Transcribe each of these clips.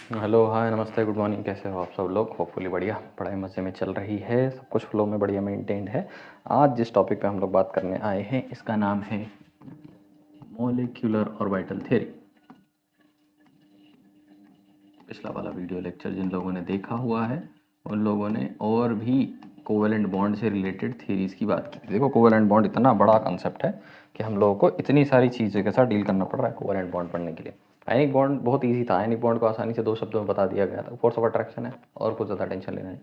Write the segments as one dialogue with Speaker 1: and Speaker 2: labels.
Speaker 1: Hello, हाय, नमस्ते, good morning. कैसे हो आप सब लोग? होपफुली बढ़िया, पढ़ाई मज़े में चल रही है, सब कुछ फ्लो में बढ़िया मेंटेन्ड है। आज जिस टॉपिक पे हम लोग बात करने आए हैं इसका नाम है मॉलिक्यूलर ऑर्बिटल थ्योरी। पिछला वाला वीडियो लेक्चर जिन लोगों ने देखा हुआ है उन लोगों ने और भी कोवेलेंट बॉन्ड से रिलेटेड थ्योरीज की बात की थी। देखो, कोवेलेंट बॉन्ड इतना बड़ा कंसेप्ट है कि हम लोगों को इतनी सारी चीज़ों के साथ डील करना पड़ रहा है कोवेलेंट बॉन्ड पढ़ने के लिए। आयनिक बॉन्ड बहुत इजी था, आयनिक बॉन्ड को आसानी से 2 शब्दों में बता दिया गया था। फोर्स ऑफ अट्रैक्शन है और कुछ ज़्यादा टेंशन लेना है।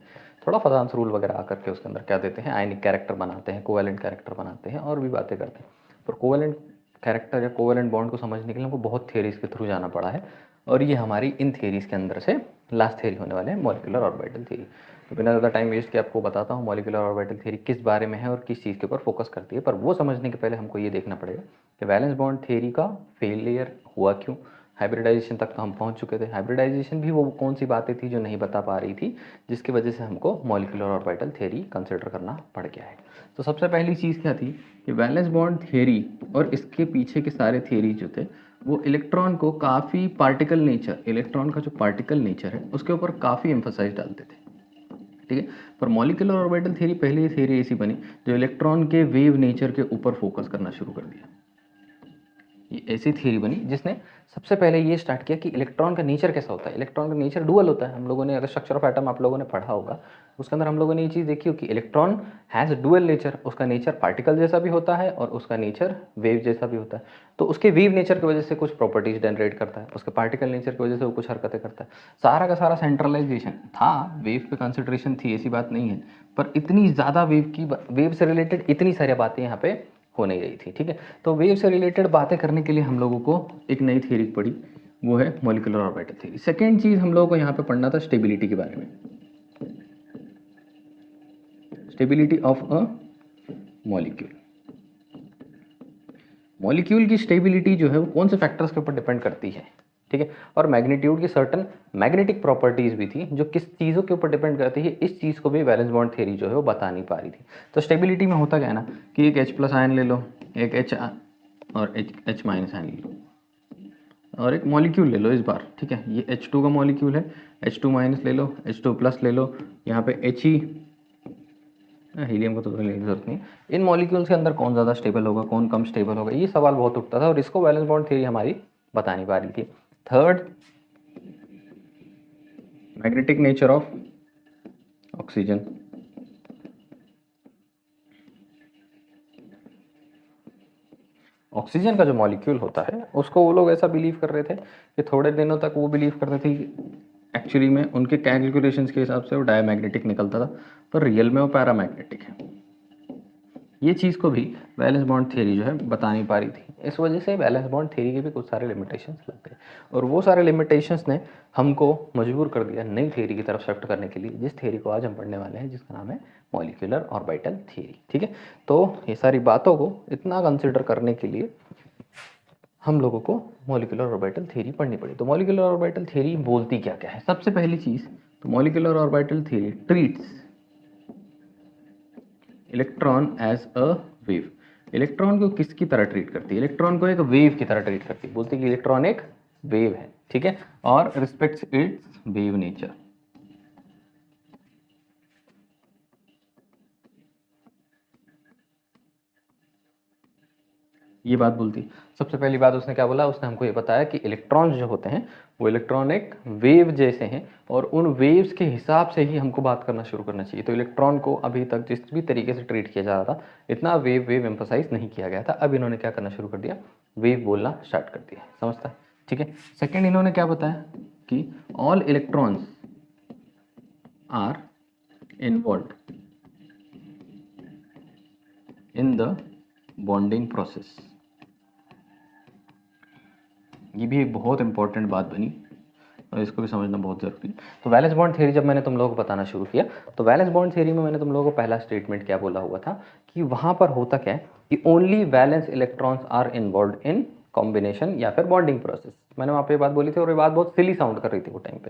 Speaker 1: थोड़ा फजांस रूल वगैरह आकर के उसके अंदर क्या देते हैं, आयनिक कैरेक्टर बनाते हैं, कोवेलेंट कैरेक्टर बनाते हैं और भी बातें करते हैं। पर कोवेलेंट कैरेक्टर या कोवेलेंट बॉन्ड को समझने के लिए हमको बहुत थियरीज़ के थ्रू जाना पड़ा है और ये हमारी इन थियरीज़ के अंदर से लास्ट थियरी होने वाले हैं, मॉलिक्यूलर ऑर्बिटल थियरी। तो बिना ज़्यादा टाइम वेस्ट के आपको बताता हूँ मॉलिक्यूलर ऑर्बिटल थियरी किस बारे में है और किस चीज़ के ऊपर फोकस करती है। पर वो समझने के पहले हमको ये देखना पड़ेगा कि वैलेंस बॉन्ड थियरी का फेलियर हुआ क्यों। हाइब्रिडाइजेशन तक तो हम पहुंच चुके थे। हाइब्रिडाइजेशन भी वो कौन सी बातें थी जो नहीं बता पा रही थी, जिसकी वजह से हमको मॉलिक्यूलर ऑर्बिटल थियरी कंसिडर करना पड़ गया है। तो सबसे पहली चीज़ क्या थी कि वैलेंस बॉन्ड थियरी और इसके पीछे के सारे थियरी जो थे वो इलेक्ट्रॉन को काफ़ी पार्टिकल नेचर, इलेक्ट्रॉन का जो पार्टिकल नेचर है उसके ऊपर काफ़ी एम्फोसाइज डालते थे। ठीक है। पर मॉलिक्यूलर ऑर्बिटल थियरी पहली थियरी ऐसी बनी जो इलेक्ट्रॉन के वेव नेचर के ऊपर फोकस करना शुरू कर दिया। ये ऐसी थियरी बनी जिसने सबसे पहले ये स्टार्ट किया कि इलेक्ट्रॉन का नेचर कैसा होता है। इलेक्ट्रॉन का नेचर डुअल होता है। हम लोगों ने अगर स्ट्रक्चर ऑफ एटम आप लोगों ने पढ़ा होगा, उसके अंदर हम लोगों ने ये चीज़ देखी हो कि इलेक्ट्रॉन हैज़ डुअल नेचर। उसका नेचर पार्टिकल जैसा भी होता है और उसका नेचर वेव जैसा भी होता है। तो उसके वेव नेचर की वजह से कुछ प्रॉपर्टीज जनरेट करता है, उसके पार्टिकल नेचर की वजह से वो कुछ हरकतें करता है। सारा का सारा सेंट्रलाइजेशन था, वेव पे कंसिडरेशन थी, ऐसी बात नहीं है। पर इतनी ज़्यादा वेव से रिलेटेड इतनी सारी बातें यहाँ पे हो नहीं रही थी। ठीक है। तो वेव से रिलेटेड बातें करने के लिए हम लोगों को एक नई थ्योरी पढ़ी, वो है मॉलिक्यूलर ऑर्बिटल थ्योरी। सेकेंड चीज़ हम लोगों को यहाँ पे पढ़ना था स्टेबिलिटी के बारे में। Stability of a molecule. Molecule की स्टेबिलिटी जो है वो कौन से फैक्टर्स के ऊपर डिपेंड करती है। ठीक है। और मैग्नीट्यूड की सर्टन मैग्नेटिक प्रॉपर्टीज भी थी जो किस चीज़ों के ऊपर डिपेंड करती है। इस चीज़ को भी वैलेंस बॉन्ड थ्योरी जो है वो बता नहीं पा रही थी। तो स्टेबिलिटी में होता क्या है ना कि एक H+ आयन ले लो, एक और H- आयन ले लो और एक मॉलिक्यूल ले लो इस बार। ठीक है। ये H2 का मॉलिक्यूल है, H2- ले लो, H2+ ले लो, यहाँ पे He, हीलियम को तो लेने की जरूरत नहीं। इन मॉलिक्यूल्स के अंदर कौन ज़्यादा स्टेबल होगा, कौन कम स्टेबल होगा, ये सवाल बहुत उठता था और इसको वैलेंस बॉन्ड थ्योरी हमारी बता नहीं पा रही थी। Third, magnetic nature of oxygen. Oxygen का जो मॉलिक्यूल होता है उसको वो लोग ऐसा बिलीव कर रहे थे कि थोड़े दिनों तक वो बिलीव करते थे कि एक्चुअली में उनके कैलकुलेशंस के हिसाब से वो डायमैग्नेटिक निकलता था, पर रियल में वो पैरामैग्नेटिक है। ये चीज़ को भी वैलेंस बॉन्ड थ्योरी जो है बता नहीं पा रही थी। इस वजह से वैलेंस बॉन्ड थ्योरी के भी कुछ सारे लिमिटेशंस लग गए और वो सारे लिमिटेशंस ने हमको मजबूर कर दिया नई थ्योरी की तरफ शिफ्ट करने के लिए, जिस थ्योरी को आज हम पढ़ने वाले हैं, जिसका नाम है मॉलिक्यूलर ऑर्बिटल थ्योरी। ठीक है। तो ये सारी बातों को इतना कंसिडर करने के लिए हम लोगों को मॉलिक्यूलर ऑर्बिटल थ्योरी पढ़नी पड़ी। तो मॉलिक्यूलर ऑर्बिटल थ्योरी बोलती क्या क्या है? सबसे पहली चीज़ तो molecular orbital theory treats electron as a wave. Electron को किसकी तरह ट्रीट करती है? इलेक्ट्रॉन को एक वेव की तरह ट्रीट करती है। बोलती है कि इलेक्ट्रॉन एक वेव है। ठीक है। और रिस्पेक्ट्स इट्स वेव नेचर। ये बात बोलती। सबसे पहली बात उसने क्या बोला, उसने हमको ये बताया कि इलेक्ट्रॉन्स जो होते हैं वो इलेक्ट्रॉन एक वेव जैसे हैं और उन वेव्स के हिसाब से ही हमको बात करना शुरू करना चाहिए। तो इलेक्ट्रॉन को अभी तक जिस भी तरीके से ट्रीट किया जा रहा था इतना वेव वेव एम्फोसाइज नहीं किया गया था। अब इन्होंने क्या करना शुरू कर दिया, वेव बोलना स्टार्ट कर दिया। समझता है? ठीक है। सेकेंड इन्होंने क्या बताया कि all electrons are involve in the bonding process. ये भी एक बहुत इंपॉर्टेंट बात बनी और इसको भी समझना बहुत ज़रूरी है। तो वैलेंस बॉन्ड थ्योरी जब मैंने तुम लोगों को बताना शुरू किया तो वैलेंस बॉन्ड थ्योरी में मैंने तुम लोगों को पहला स्टेटमेंट क्या बोला हुआ था कि वहाँ पर होता क्या है कि only valence electrons are involve in combination या फिर बॉन्डिंग प्रोसेस। मैंने वहाँ पे ये बात बोली थी और ये बात बहुत सिली साउंड कर रही थी वो टाइम पे,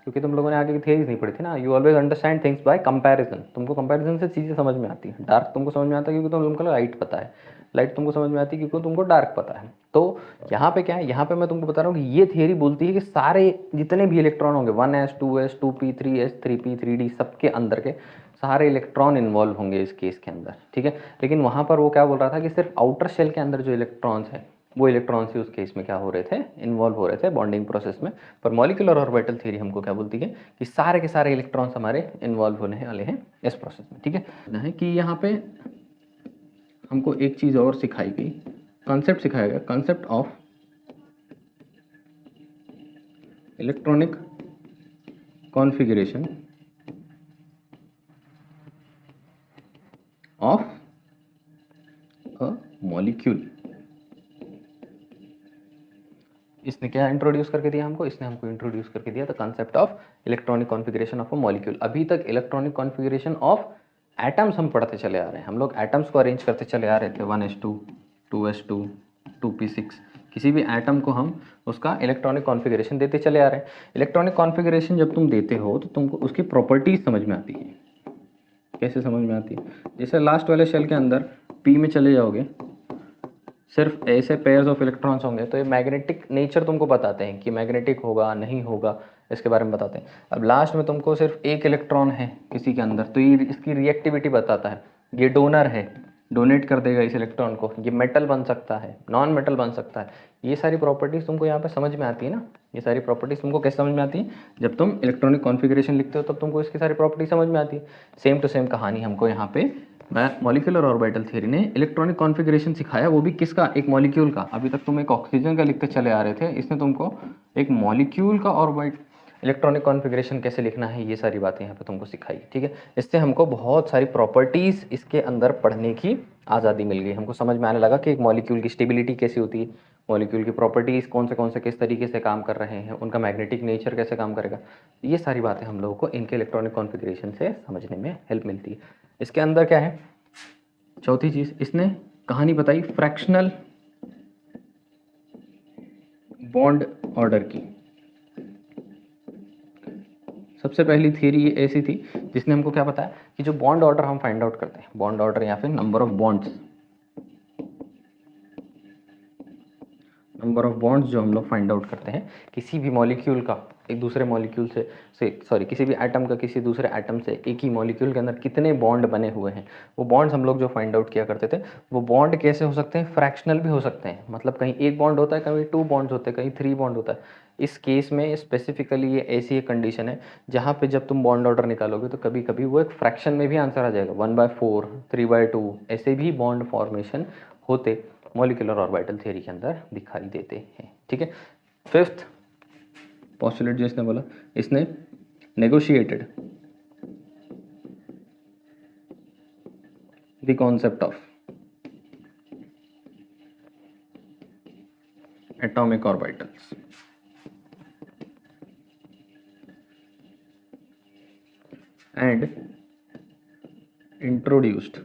Speaker 1: क्योंकि तुम लोगों ने आगे की थियरीज नहीं पढ़ी थी ना। You always understand things by comparison. तुमको कंपैरिजन से चीज़ें समझ में आती हैं। डार्क तुमको समझ में आता है क्योंकि तुमको लाइट पता है। लाइट तुमको समझ में आती है क्योंकि तुमको डार्क पता है। तो यहाँ पे क्या है, यहाँ पे मैं तुमको बता रहा हूँ कि ये थियरी बोलती है कि सारे जितने भी इलेक्ट्रॉन होंगे 1s 2s 2p 3s 3p 3d सबके अंदर के सारे इलेक्ट्रॉन इन्वॉल्व होंगे इस केस के अंदर, ठीक है। लेकिन वहाँ पर वो क्या बोल रहा था कि सिर्फ आउटर शेल के अंदर जो इलेक्ट्रॉन्स हैं वो इलेक्ट्रॉन्स ही उस केस में क्या हो रहे थे, इन्वॉल्व हो रहे थे बॉन्डिंग प्रोसेस में। पर मॉलिक्यूलर ऑर्बिटल थ्योरी हमको क्या बोलती है कि सारे के सारे इलेक्ट्रॉन्स हमारे इन्वॉल्व होने वाले हैं इस प्रोसेस में, ठीक है। कि यहाँ पे हमको एक चीज़ और सिखाई गई, कॉन्सेप्ट सिखाया गया, concept of electronic configuration of a molecule. इसने क्या इंट्रोड्यूस करके दिया हमको, इसने हमको इंट्रोड्यूस करके दिया the concept of electronic configuration of a molecule. अभी तक इलेक्ट्रॉनिक कॉन्फ़िगरेशन ऑफ एटम्स हम पढ़ते चले आ रहे हैं, हम लोग एटम्स को अरेंज करते चले आ रहे थे 1s2 2s2 2p6, किसी भी एटम को हम उसका इलेक्ट्रॉनिक कॉन्फ़िगरेशन देते चले आ रहे हैं। इलेक्ट्रॉनिक कॉन्फ़िगरेशन जब तुम देते हो तो तुमको उसकी प्रॉपर्टीज समझ में आती है। कैसे समझ में आती है, जैसे लास्ट वाले शेल के अंदर p में चले जाओगे, सिर्फ ऐसे पेयर्स ऑफ इलेक्ट्रॉन्स होंगे तो ये मैग्नेटिक नेचर तुमको बताते हैं कि मैग्नेटिक होगा नहीं होगा, इसके बारे में बताते हैं। अब लास्ट में तुमको सिर्फ एक इलेक्ट्रॉन है किसी के अंदर तो ये इसकी रिएक्टिविटी बताता है, ये डोनर है, डोनेट कर देगा इस इलेक्ट्रॉन को, ये मेटल बन सकता है, नॉन मेटल बन सकता है। ये सारी प्रॉपर्टीज़ तुमको यहाँ पे समझ में आती है ना, ये सारी प्रॉपर्टीज़ तुमको कैसे समझ में आती है, जब तुम इलेक्ट्रॉनिक कॉन्फ़िगरेशन लिखते हो तब तुमको इसकी सारी प्रॉपर्टी समझ में आती है। सेम टू सेम कहानी हमको यहाँ पे मॉलिक्यूलर ऑर्बिटल थ्योरी ने इलेक्ट्रॉनिक कॉन्फ़िगरेशन सिखाया, वो भी किसका, एक मॉलिक्यूल का। अभी तक तुम एक ऑक्सीजन का लिखते चले आ रहे थे, इसने तुमको एक मॉलिक्यूल का ऑर्बिट इलेक्ट्रॉनिक कॉन्फ़िगरेशन कैसे लिखना है ये सारी बातें यहाँ पे तुमको सिखाई, ठीक है। इससे हमको बहुत सारी प्रॉपर्टीज़ इसके अंदर पढ़ने की आज़ादी मिल गई, हमको समझ में आने लगा कि एक मॉलिक्यूल की स्टेबिलिटी कैसी होती है, मॉलिक्यूल की प्रॉपर्टीज़ कौन से किस तरीके से काम कर रहे हैं, उनका मैग्नेटिक नेचर कैसे काम करेगा, ये सारी बातें हम लोगों को इनके इलेक्ट्रॉनिक कॉन्फ़िगरेशन से समझने में हेल्प मिलती है। इसके अंदर क्या है, चौथी चीज़ इसने कहानी बताई फ्रैक्शनल बॉन्ड ऑर्डर की। सबसे पहली थियरी ये ऐसी थी जिसने हमको क्या बताया कि जो बॉन्ड ऑर्डर हम फाइंड आउट करते हैं, बॉन्ड ऑर्डर या फिर नंबर ऑफ बॉन्ड्स जो हम लोग फाइंड आउट करते हैं किसी भी मॉलिक्यूल का एक दूसरे मॉलिक्यूल से किसी भी एटम का किसी दूसरे एटम से एक ही मॉलिक्यूल के अंदर कितने बॉन्ड बने हुए हैं, वो बॉन्ड्स हम लोग जो फाइंड आउट किया करते थे, वो बॉन्ड कैसे हो सकते हैं, फ्रैक्शनल भी हो सकते हैं, मतलब कहीं एक बॉन्ड होता है, कहीं 2 बॉन्ड्स होते हैं, कहीं 3 बॉन्ड होता है। इस केस में स्पेसिफिकली ये ऐसी एक कंडीशन है जहाँ पे जब तुम बॉन्ड ऑर्डर निकालोगे तो कभी कभी वो एक फ्रैक्शन में भी आंसर आ जाएगा, 1/4 3/2 ऐसे भी बॉन्ड फॉर्मेशन होते मॉलिक्यूलर ऑर्बिटल थ्योरी के अंदर दिखाई देते हैं, ठीक है। फिफ्थ पोस्टुलेट जो इसने बोला, इसने negotiated the concept of atomic orbitals and introduced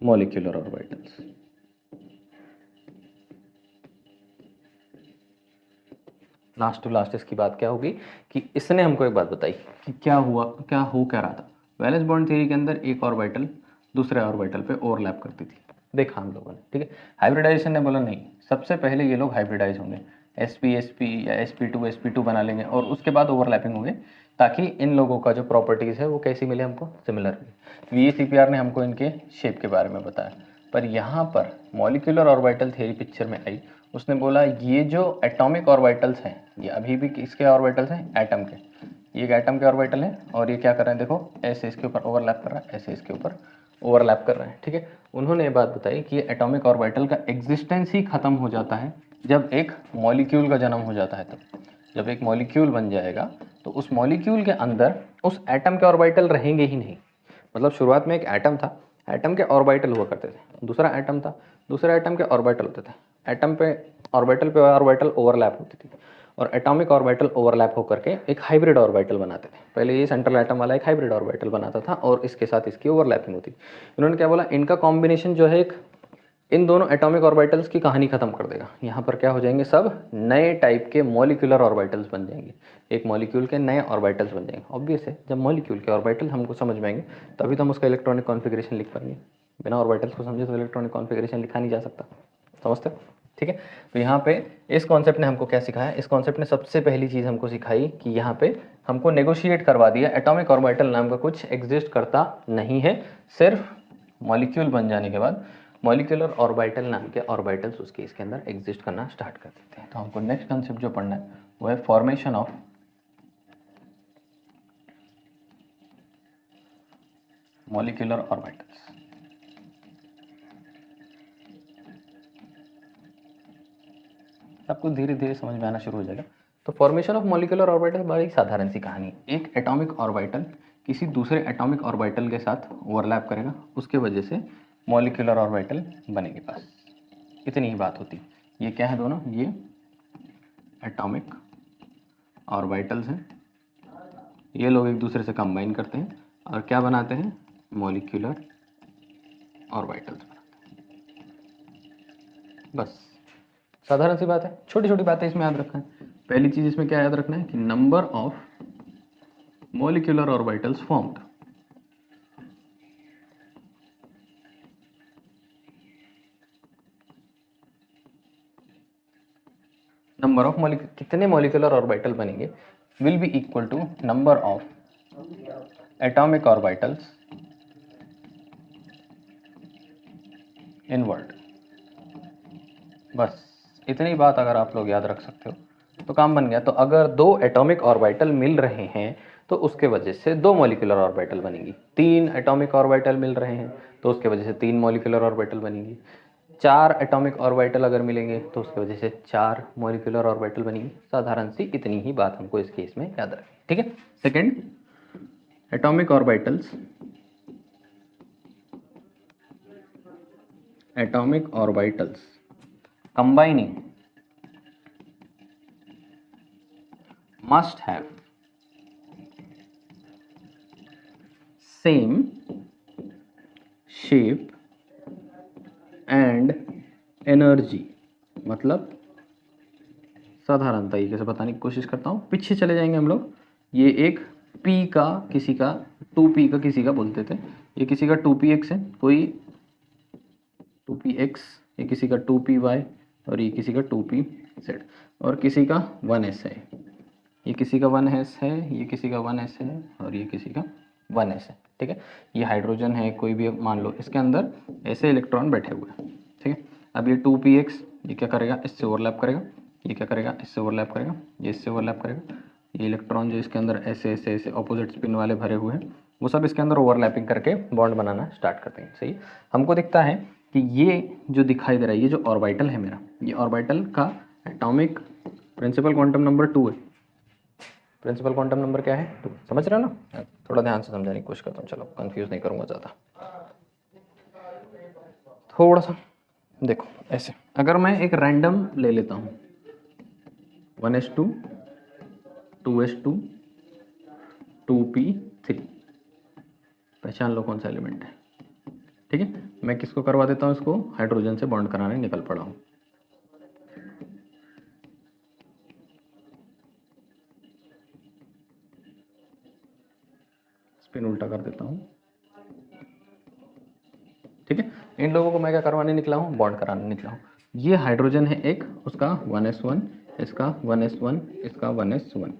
Speaker 1: molecular orbitals। Last to last इसकी बात क्या होगी कि इसने हमको एक बात बताई कि क्या रहा था, वैलेंस बॉन्ड थ्योरी के अंदर एक ऑर्बिटल दूसरे ऑर्बिटल पे ओवरलैप करती थी, देखा हम लोगों ने, ठीक है। हाइब्रिडाइजेशन ने बोला नहीं, सबसे पहले ये लोग हाइब्रिडाइज होंगे, sp या sp2 बना लेंगे और उसके बाद ओवरलैपिंग होंगे, ताकि इन लोगों का जो प्रॉपर्टीज़ है वो कैसी मिले हमको, सिमिलर मिले। VCPR ने हमको इनके शेप के बारे में बताया, पर यहाँ पर मॉलिक्यूलर ऑर्बिटल थ्योरी पिक्चर में आई, उसने बोला ये जो एटॉमिक ऑर्बिटल्स हैं ये अभी भी किसके ऑर्बिटल्स हैं, एटम के, ये एक एटम के ऑर्बिटल है और ये क्या कर रहे हैं, देखो ऐसे इसके ऊपर ओवरलैप कर रहा है, ऐसे इसके ऊपर ओवरलैप कर रहे हैं, ठीक है। उन्होंने ये बात बताई कि ये एटॉमिक ऑर्बिटल का एग्जिस्टेंस ही खत्म हो जाता है जब एक मॉलिक्यूल का जन्म हो जाता है। तब जब एक मॉलिक्यूल बन जाएगा तो उस मॉलिक्यूल के अंदर उस एटम के ऑर्बिटल रहेंगे ही नहीं, मतलब शुरुआत में एक एटम था, एटम के ऑर्बिटल हुआ करते थे, दूसरा एटम था, दूसरे एटम के ऑर्बिटल होते थे, एटम पे ऑर्बिटल ओवरलैप होती थी और एटॉमिक ऑर्बिटल ओवरलैप होकर के एक हाइब्रिड ऑर्बिटल बनाते थे। पहले ये सेंट्रल एटम वाला एक हाइब्रिड ऑर्बिटल बनाता था और इसके साथ इसकी ओवरलैपिंग होती थी। इन्होंने क्या बोला, इनका कॉम्बिनेशन जो है एक इन दोनों एटॉमिक ऑर्बिटल्स की कहानी खत्म कर देगा। यहाँ पर क्या हो जाएंगे, सब नए टाइप के मॉलिक्यूलर ऑर्बिटल्स बन जाएंगे। एक मॉलिक्यूल के नए ऑर्बिटल्स बन जाएंगे। ऑब्वियस है, जब मॉलिक्यूल के ऑर्बिटल हमको समझ में आएंगे तभी तो हम उसका इलेक्ट्रॉनिक कॉन्फ़िगरेशन लिख पाएंगे। बिना ऑर्बिटल्स को समझे तो इलेक्ट्रॉनिक कॉन्फ़िगरेशन लिखा नहीं जा सकता। समझते हो? ठीक है। तो यहाँ पे इस कॉन्सेप्ट ने हमको क्या सिखाया, इस कॉन्सेप्ट ने सबसे पहली चीज़ हमको सिखाई कि यहाँ पे हमको नेगोशिएट करवा दिया, एटॉमिक ऑर्बिटल नाम का कुछ एग्जिस्ट करता नहीं है। सिर्फ मॉलिक्यूल बन जाने के बाद मॉलिक्यूलर ऑर्बिटल नाम के ऑर्बिटल्स उसके इसके अंदर एग्जिस्ट करना स्टार्ट कर देते हैं। तो हमको नेक्स्ट कंसेप्ट जो पढ़ना है वो है फॉर्मेशन ऑफ मॉलिक्यूलर ऑर्बिटल्स। आपको धीरे धीरे समझ में आना शुरू हो जाएगा। तो फॉर्मेशन ऑफ मॉलिक्यूलर ऑर्बिटल बड़ी साधारण सी कहानी। एक एटॉमिक ऑर्बिटल किसी दूसरे एटॉमिक ऑर्बिटल के साथ ओवरलैप करेगा, उसके वजह से मॉलिक्यूलर ऑर्बिटल बनेंगे। बस इतनी ही बात होती। ये क्या है दोनों, ये एटॉमिक ऑर्बिटल्स हैं। ये लोग एक दूसरे से कंबाइन करते हैं और क्या बनाते हैं, मॉलिक्यूलर ऑर्बिटल्स बनाते हैं। बस साधारण सी बात है। छोटी छोटी बातें इसमें याद रखना है। पहली चीज इसमें क्या याद रखना है कि number of molecular orbitals formed, number of कितने मॉलिक्यूलर ऑर्बिटल बनेंगे will be equal to number of atomic orbitals in world. बस इतनी बात अगर आप लोग याद रख सकते हो तो काम बन गया। तो अगर दो एटॉमिक ऑर्बिटल मिल रहे हैं तो उसके वजह से दो मॉलिक्यूलर ऑर्बिटल बनेंगी। तीन एटॉमिक ऑर्बिटल मिल रहे हैं तो उसके वजह से तीन मॉलिक्यूलर ऑर्बिटल बनेंगी। चार एटॉमिक ऑर्बिटल अगर मिलेंगे तो उसकी वजह से चार मॉलिक्यूलर ऑर्बिटल बनेंगी। साधारण सी इतनी ही बात हमको इस केस में याद रखनी। ठीक है। Second, atomic orbitals, atomic orbitals combining must have same shape and energy। मतलब साधारण तरीके से बताने की कोशिश करता हूँ, पीछे चले जाएंगे हम लोग। ये एक P का किसी का 2P का किसी का बोलते थे, ये किसी का 2Px है, कोई 2Px, ये किसी का 2Py और ये किसी का 2Pz और किसी का 1s है। ये किसी का 1s है, ये किसी का 1s है और ये किसी का 1s है। ठीक है। ये हाइड्रोजन है, कोई भी मान लो, इसके अंदर ऐसे इलेक्ट्रॉन बैठे हुए हैं। ठीक है। अब ये 2Px ये क्या करेगा, इससे ओवरलैप करेगा, ये क्या करेगा, इससे ओवरलैप करेगा, ये इससे ओवरलैप करेगा। ये इलेक्ट्रॉन जो इसके अंदर ऐसे ऐसे ऐसे ऑपोजिट स्पिन वाले भरे हुए हैं वो सब इसके अंदर ओवरलैपिंग करके बॉन्ड बनाना स्टार्ट करते हैं। सही। हमको दिखता है कि ये जो दिखाई दे रहा है, ये जो ऑर्बिटल है मेरा, ये ऑर्बिटल का एटॉमिक प्रिंसिपल क्वांटम नंबर 2 है। प्रिंसिपल क्वांटम नंबर क्या है, 2। समझ रहे हो ना? थोड़ा ध्यान से समझाने की कोशिश करता हूँ, चलो कंफ्यूज नहीं करूँगा ज़्यादा। थोड़ा सा देखो ऐसे, अगर मैं एक रैंडम ले लेता हूँ 1s2 2s2 2p3, पहचान लो कौन सा एलिमेंट है। ठीक है। मैं किसको करवा देता हूँ, इसको हाइड्रोजन से बॉन्ड कराने निकल पड़ा हूँ। स्पिन उल्टा कर देता हूँ। ठीक है। इन लोगों को मैं क्या करवाने निकला हूँ, बॉन्ड कराने निकला हूँ। ये हाइड्रोजन है एक, उसका 1s1, इसका 1s1, इसका 1s1।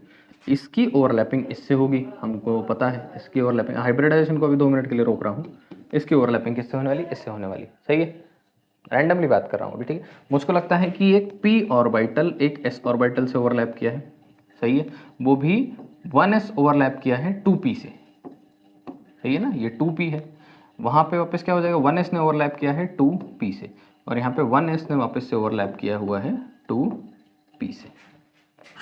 Speaker 1: इसकी ओवरलैपिंग इससे होगी, हमको पता है इसकी ओवरलैपिंग। हाइब्रिडाइजेशन को अभी 2 मिनट के लिए रोक रहा हूँ। इसकी ओवरलैपिंग किससे होने वाली, इससे होने वाली। सही है। रैंडमली बात कर रहा हूँ अभी। ठीक है। मुझको लगता है कि एक p ऑर्बिटल एक s ऑर्बिटल से ओवरलैप किया है। सही है। वो भी 1s ओवरलैप किया है 2p से। सही है ना, ये 2p है। वहाँ पे वापस क्या हो जाएगा, 1s ने ओवरलैप किया है 2p से और यहाँ पे 1s ने वापस से ओवरलैप किया हुआ है 2p से।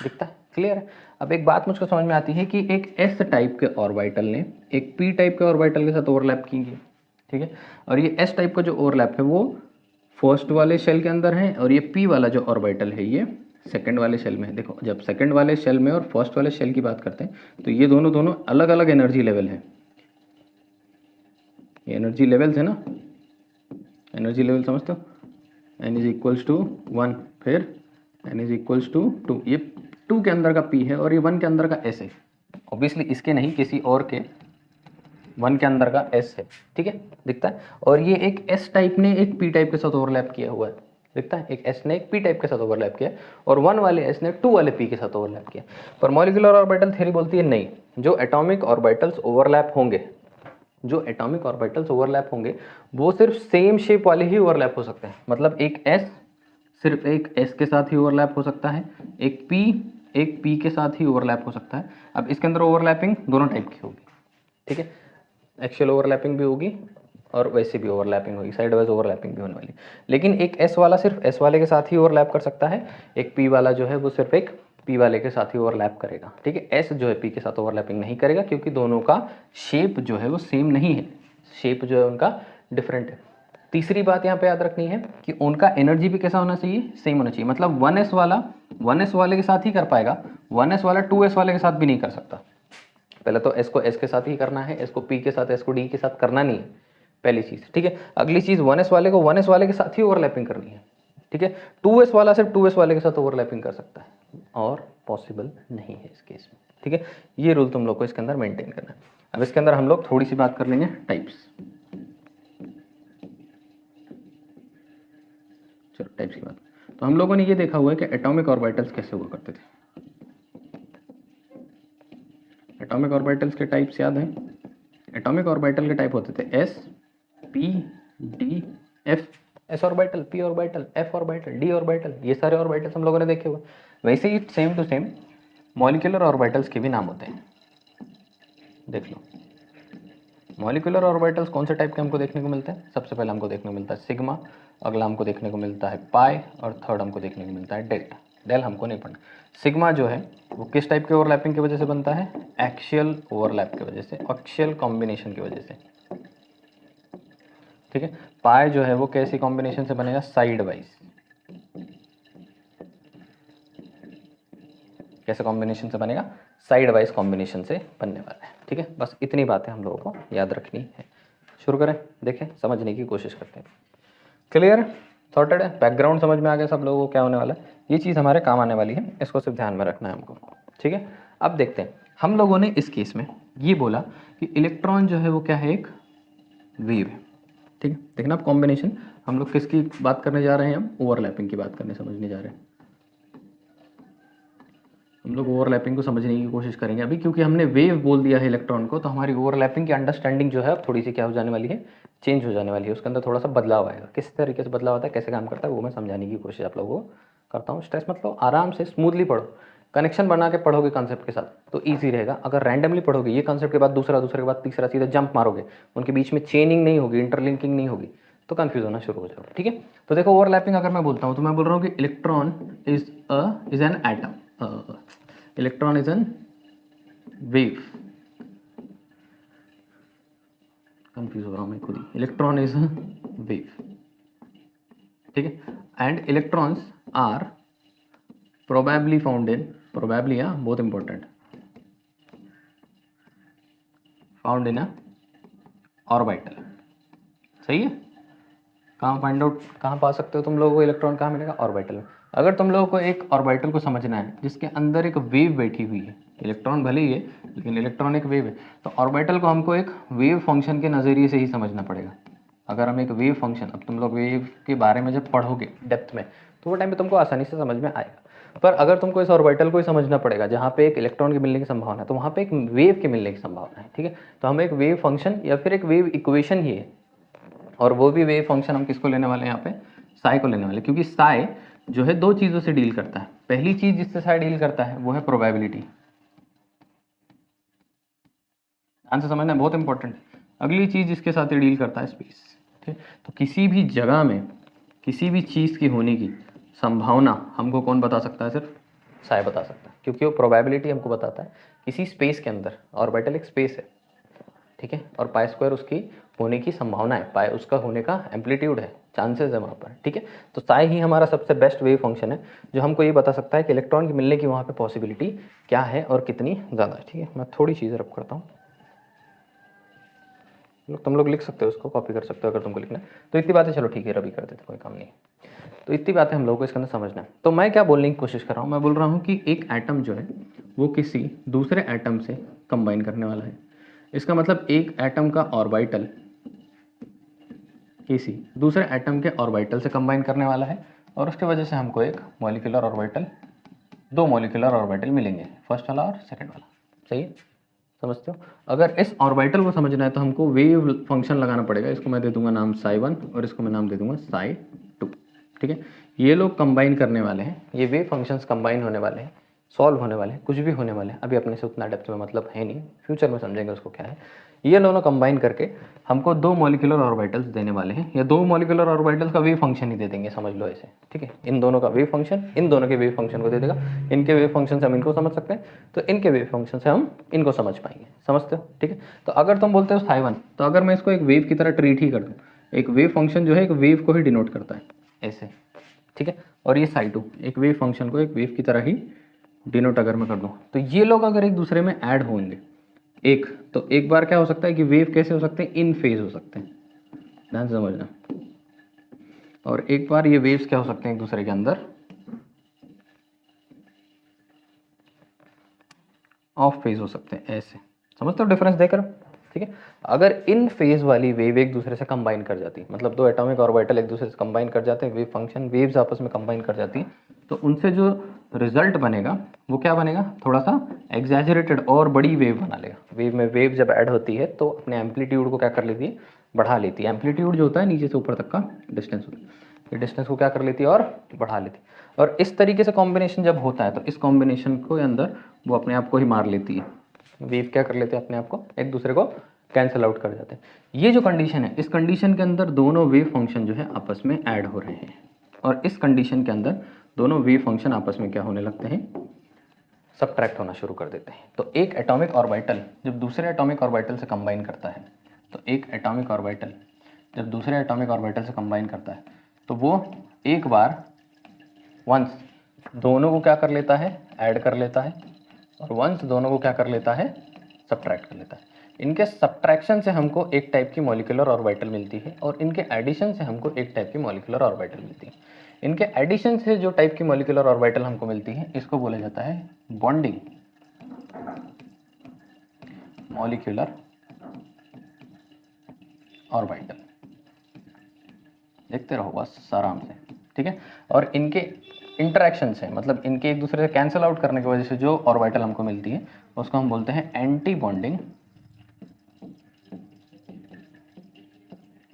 Speaker 1: दिखता है, क्लियर है। अब एक बात मुझको समझ में आती है कि एक s टाइप के ऑर्बिटल ने एक p टाइप के ऑर्बिटल के साथ ओवरलैप की है। ठीक है। और ये s टाइप का जो ओवरलैप है वो फर्स्ट वाले शेल के अंदर है और ये p वाला जो ऑर्बिटल है ये सेकंड वाले शेल में है। देखो, जब सेकंड वाले शेल में और फर्स्ट वाले शेल की बात करते हैं तो ये दोनों दोनों अलग अलग एनर्जी लेवल है। ये एनर्जी लेवल्स है ना, एनर्जी लेवल समझते हो। n इज इक्वल्स टू 1, फिर n इज इक्वल्स टू 2। ये 2 के अंदर का p है और ये 1 के अंदर का s है। ऑब्वियसली इसके नहीं, किसी और के 1 के अंदर का s है, ठीक है, दिखता है। और ये एक s टाइप ने एक p टाइप के साथ ओवरलैप किया हुआ है, दिखता है। एक s ने एक p टाइप के साथ ओवरलैप किया और 1 वाले s ने 2 वाले p के साथ ओवरलैप किया। पर मॉलिक्यूलर ऑर्बिटल थ्योरी बोलती है नहीं, जो एटॉमिक ऑर्बिटल्स ओवरलैप होंगे, जो एटॉमिक ऑर्बिटल्स ओवरलैप होंगे वो सिर्फ सेम शेप वाले ही ओवरलैप हो सकते हैं। मतलब एक s सिर्फ एक s के साथ ही ओवरलैप हो सकता है, एक p के साथ ही ओवरलैप हो सकता है। अब इसके अंदर ओवरलैपिंग दोनों टाइप की होगी, ठीक है, एक्चुअल ओवरलैपिंग भी होगी और वैसे भी ओवरलैपिंग होगी, साइड वाइज ओवरलैपिंग भी होने वाली। लेकिन एक s वाला सिर्फ s वाले के साथ ही ओवरलैप कर सकता है, एक p वाला जो है वो सिर्फ एक p वाले के साथ ही ओवरलैप करेगा, ठीक है। s जो है p के साथ ओवरलैपिंग नहीं करेगा क्योंकि दोनों का शेप जो है वो सेम नहीं है, शेप जो है उनका डिफरेंट है। तीसरी बात यहाँ पे याद रखनी है कि उनका एनर्जी भी कैसा होना चाहिए, सेम होना चाहिए। मतलब 1s वाला 1s वाले के साथ ही कर पाएगा, 1s वाला 2s वाले के साथ भी नहीं कर सकता। पहले तो s को s के साथ ही करना है, s को p के साथ, s को d के साथ करना नहीं है, पहली चीज, ठीक है। अगली चीज 1s वाले को 1s वाले के साथ ही ओवरलैपिंग करनी है, ठीक है। 2s वाला सिर्फ 2s वाले के साथ ओवरलैपिंग कर सकता है और पॉसिबल नहीं है इस केस में, ठीक है। ये रूल तुम लोग को इसके अंदर मेंटेन करना है। अब इसके अंदर हम लोग थोड़ी सी बात कर लेंगे टाइप्स। चलो टाइप्स की बात, तो हम लोगों ने ये देखा हुआ है कि एटॉमिक ऑर्बिटल्स कैसे हुआ करते थे। एटॉमिक ऑर्बिटल्स के टाइप्स याद हैं? एटॉमिक ऑर्बिटल के टाइप होते थे s p d f। s orbital, p orbital, f orbital, d orbital, ये सारे ऑर्बिटल्स हम लोगों ने देखे हुए। वैसे ही same to same molecular orbitals के भी नाम होते हैं, देख लो। मॉलिक्यूलर ऑर्बिटल्स कौन से टाइप के हमको देखने को मिलते हैं? सबसे पहले हमको देखने को मिलता है सिग्मा, अगला हमको देखने को मिलता है पाई और थर्ड हमको देखने को मिलता है डेल्टा। डेल हमको नहीं पढ़ना। सिग्मा जो है वो किस टाइप के ओवरलैपिंग की वजह से बनता है? एक्सियल ओवरलैप की वजह से, एक्सियल कॉम्बिनेशन की वजह से, ठीक है। पाई जो है वो कैसी कॉम्बिनेशन से बनेगा? Side wise. कैसे कॉम्बिनेशन से बनेगा? साइड वाइज कॉम्बिनेशन से बनने वाला है, ठीक है। बस इतनी बातें हम लोगों को याद रखनी है। शुरू करें, देखें, समझने की कोशिश करते हैं। क्लियर है? सॉर्टेड है? बैकग्राउंड समझ में आ गया सब लोगों को क्या होने वाला है? ये चीज़ हमारे काम आने वाली है, इसको सिर्फ ध्यान में रखना है हमको, ठीक है। अब देखते हैं, हम लोगों ने इस केस में ये बोला कि इलेक्ट्रॉन जो है वो क्या है? एक वेव है, ठीक है। देखना, अब कॉम्बिनेशन हम लोग किसकी बात करने जा रहे हैं? हम ओवरलैपिंग की बात करने समझने जा रहे हैं। हम लोग ओवरलैपिंग को समझने की कोशिश करेंगे अभी, क्योंकि हमने वेव बोल दिया है इलेक्ट्रॉन को, तो हमारी ओवरलैपिंग की अंडरस्टैंडिंग जो है अब थोड़ी सी क्या हो जाने वाली है? चेंज हो जाने वाली है। उसके अंदर थोड़ा सा बदलाव आएगा। किस तरीके से बदलाव आता है, कैसे काम करता है, वो मैं समझाने की कोशिश आप लोगों को करता हूँ। स्ट्रेस मत लो, आराम से स्मूथली पढ़ो। कनेक्शन बना के पढ़ोगे कॉन्सेप्ट के साथ तो ईजी रहेगा। अगर रैंडमली पढ़ोगे, ये कॉन्सेप्ट के बाद दूसरा, दूसरे के बाद तीसरा, सीधा जंप मारोगे, उनके बीच में चेनिंग नहीं होगी, इंटरलिंकिंग नहीं होगी, तो कंफ्यूज होना शुरू हो जाओगे, ठीक है। तो देखो, ओवरलैपिंग अगर मैं बोलता हूँ तो मैं बोल रहा हूँ कि electron is an atom, electron is an wave. Confuse हो रहा हूँ मैं खुद ही। इलेक्ट्रॉन इज वेव, ठीक है। And electrons are probably found in, probably, बहुत important, found in a orbital. सही है। कहाँ फाइंड आउट, कहाँ पा सकते हो तुम लोगों को इलेक्ट्रॉन? कहाँ मिलेगा? ऑर्बिटल में। अगर तुम लोगों को एक ऑर्बिटल को समझना है जिसके अंदर एक वेव बैठी हुई है, इलेक्ट्रॉन भले ही है लेकिन इलेक्ट्रॉन एक वेव है, तो ऑर्बिटल को हमको एक वेव फंक्शन के नज़रिए से ही समझना पड़ेगा। अगर हम एक वेव फंक्शन, अब तुम लोग वेव के बारे में जब पढ़ोगे डेप्थ में, तो वो टाइम पे तुमको आसानी से समझ में आएगा। पर अगर तुमको इस ऑर्बिटल को ही समझना पड़ेगा जहाँ पे एक इलेक्ट्रॉन के मिलने की संभावना है, तो वहाँ पे एक वेव के मिलने की संभावना है, ठीक है। तो हम एक वेव फंक्शन या फिर एक वेव इक्वेशन ही है, और वो भी वेव फंक्शन हम किसको लेने वाले हैं यहाँ पे? साई को लेने वाले, क्योंकि साई जो है दो चीज़ों से डील करता है। पहली चीज़ जिससे साई डील करता है वो है प्रोबेबिलिटी, आंसर समझना है, बहुत इंपॉर्टेंट। अगली चीज़ जिसके साथ ये डील करता है, स्पेस, ठीक। तो किसी भी जगह में किसी भी चीज़ की होने की संभावना हमको कौन बता सकता है? सिर्फ साई बता सकता है, क्योंकि वो प्रोबेबिलिटी हमको बताता है किसी स्पेस के अंदर। ऑर्बिटल एक स्पेस है, ठीक है, और पाई स्क्वायर उसकी होने की संभावना है, पाई उसका होने का एम्पलीट्यूड है, चांसेस है वहाँ पर, ठीक है। तो साई ही हमारा सबसे बेस्ट वेव फंक्शन है जो हमको ये बता सकता है कि इलेक्ट्रॉन के मिलने की वहाँ पे पॉसिबिलिटी क्या है और कितनी ज़्यादा है, ठीक है। मैं थोड़ी चीज़ें रब करता हूँ, तुम लोग लिख सकते हो, उसको कॉपी कर सकते हो अगर तुमको लिखना है तो। इतनी बातें चलो ठीक है, रबी कर देते, कोई काम नहीं। तो इतनी बातें हम लोगों को इसके अंदर समझना है। तो मैं क्या बोलने की कोशिश कर रहा हूँ, मैं बोल रहा हूँ कि एक एटम जो है वो किसी दूसरे एटम से कंबाइन करने वाला है। इसका मतलब एक एटम का ऑर्बिटल किसी दूसरे एटम के ऑर्बिटल से कंबाइन करने वाला है, और उसकी वजह से हमको एक मॉलिक्यूलर ऑर्बिटल, दो मॉलिक्यूलर ऑर्बिटल मिलेंगे, फर्स्ट वाला और सेकंड वाला। सही है, समझते हो? अगर इस ऑर्बिटल को समझना है तो हमको वेव फंक्शन लगाना पड़ेगा। इसको मैं दे दूंगा नाम psi1 और इसको मैं नाम दे दूंगा psi2। ठीक है, ये लोग कंबाइन करने वाले हैं, ये वेव फंक्शंस कंबाइन होने वाले हैं, सॉल्व होने वाले हैं, कुछ भी होने वाले हैं। अभी अपने से उतना डेप्थ में मतलब है नहीं, फ्यूचर में समझेंगे उसको क्या है। ये दोनों कंबाइन करके हमको दो मॉलिक्यूलर ऑर्बिटल्स देने वाले हैं, या दो मॉलिक्यूलर ऑर्बिटल्स का वेव फंक्शन ही दे देंगे, समझ लो ऐसे। ठीक है, इन दोनों का वेव फंक्शन इन दोनों के वेव फंक्शन को दे देगा। इनके वेव फंक्शन से हम इनको समझ सकते हैं, तो इनके वेव फंक्शन से हम इनको समझ पाएंगे। समझते हो? ठीक है, तो अगर तुम बोलते हो psi1, तो अगर मैं इसको एक वेव की तरह ट्रीट ही कर दूँ, एक वेव फंक्शन जो है एक वेव को ही डिनोट करता है ऐसे। ठीक है, और ये psi2 एक वेव फंक्शन को एक वेव की तरह ही डिनोट अगर मैं कर दूँ, तो ये लोग अगर एक दूसरे में ऐड होंगे एक, तो एक बार क्या हो सकता है कि वेव कैसे हो सकते हैं, इन फेज हो सकते हैं, ध्यान से समझना। और एक बार ये वेव्स क्या हो सकते हैं एक दूसरे के अंदर ऑफ फेज हो सकते हैं ऐसे। समझते हो डिफरेंस देख रहे हो? ठीक है, अगर इन फेज वाली वेव एक दूसरे से कंबाइन कर जाती है, मतलब दो एटॉमिक ऑर्बिटल एक दूसरे से कंबाइन कर जाते हैं, वेव फंक्शन वेव्स आपस में कंबाइन कर जाती है, तो उनसे जो रिजल्ट बनेगा वो क्या बनेगा, थोड़ा सा एग्जैजरेटेड और बड़ी वेव बना लेगा। वेव में वेव जब ऐड होती है तो अपने एम्पलीट्यूड को क्या कर लेती है, बढ़ा लेती है। एम्पलीट्यूड जो होता है नीचे से ऊपर तक का डिस्टेंस होता है, ये डिस्टेंस को क्या कर लेती है और बढ़ा लेती है। और इस तरीके से कॉम्बिनेशन जब होता है तो इस कॉम्बिनेशन को अंदर वो अपने आप को ही मार लेती है। वेव क्या कर लेते हैं, अपने आप को एक दूसरे को कैंसिल आउट कर जाते हैं। ये जो कंडीशन है, इस कंडीशन के अंदर दोनों वेव फंक्शन जो है आपस में ऐड हो रहे हैं, और इस कंडीशन के अंदर दोनों वेव फंक्शन आपस में क्या होने लगते हैं, सबट्रैक्ट होना शुरू कर देते हैं। तो एक एटॉमिक ऑर्बिटल जब दूसरे एटॉमिक ऑर्बिटल से कंबाइन करता है, तो एक एटॉमिक ऑर्बिटल जब दूसरे एटॉमिक ऑर्बिटल से कंबाइन करता है, तो वो एक बार वंस दोनों को क्या कर लेता है, ऐड कर लेता है, और वंस दोनों को क्या कर लेता है, सबट्रैक्ट कर लेता है। इनके सबट्रैक्शन से हमको एक टाइप की मॉलिक्यूलर ऑर्बिटल मिलती है, और इनके एडिशन से हमको एक टाइप की मॉलिक्यूलर ऑर्बिटल मिलती है। इनके एडिशन से जो टाइप की मॉलिक्यूलर ऑर्बिटल हमको मिलती है, इसको बोला जाता है बॉन्डिंग मॉलिक्यूलर ऑर्बिटल। देखते रहो बस आराम से। ठीक है, और इनके इंटरेक्शन से, मतलब इनके एक दूसरे से कैंसिल आउट करने की वजह से जो ऑर्बिटल हमको मिलती है उसको हम बोलते हैं एंटी बॉन्डिंग